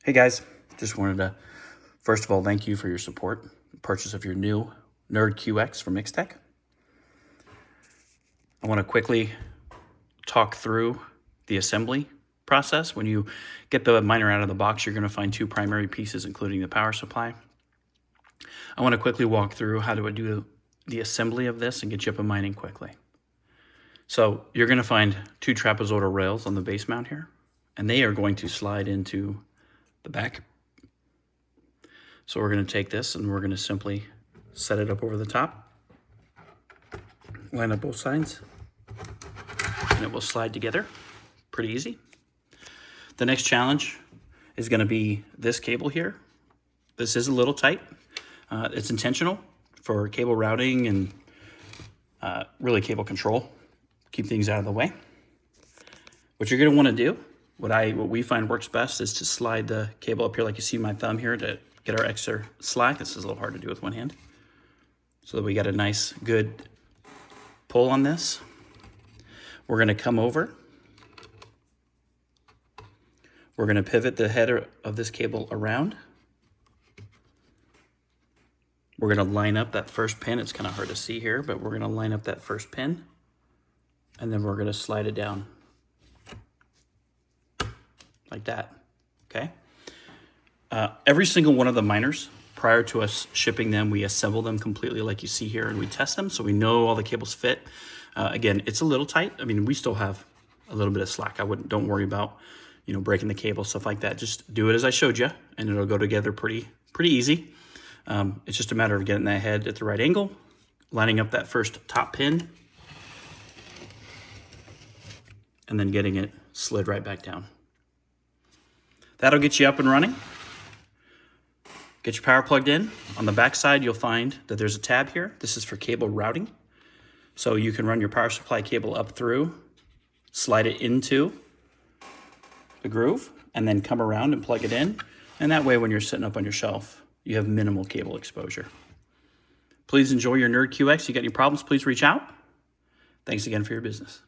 Hey guys, just wanted to first of all thank you for your support, purchase of your new NerdQX from Mixtech. I want to quickly talk through the assembly process. When you get the miner out of the box, you're going to find two primary pieces, including the power supply. I want to quickly walk through how to do the assembly of this and get you up and mining quickly. So you're going to find two trapezoidal rails on the base mount here, and they are going to slide into the back. So we're going to take this and we're going to simply set it up over the top, line up both sides, and it will slide together pretty easy. The next challenge is going to be this cable here. This is a little tight. It's intentional for cable routing and really cable control. Keep things out of the way. What you're going to want to do, what we find works best, is to slide the cable up here like you see my thumb here to get our extra slack. This is a little hard to do with one hand. So that we got a nice, good pull on this. We're going to come over. We're going to pivot the header of this cable around. We're going to line up that first pin. It's kind of hard to see here, but we're going to line up that first pin. And then we're going to slide it down like that, okay? Every single one of the miners, prior to us shipping them, we assemble them completely like you see here, and we test them so we know all the cables fit. Again, it's a little tight. I mean, we still have a little bit of slack. Don't worry about, breaking the cable, stuff like that. Just do it as I showed you, and it'll go together pretty easy. It's just a matter of getting that head at the right angle, lining up that first top pin, and then getting it slid right back down. That'll get you up and running. Get your power plugged in. On the back side, you'll find that there's a tab here. This is for cable routing. So you can run your power supply cable up through, slide it into the groove, and then come around and plug it in. And that way, when you're sitting up on your shelf, you have minimal cable exposure. Please enjoy your NerdQX. You got any problems, please reach out. Thanks again for your business.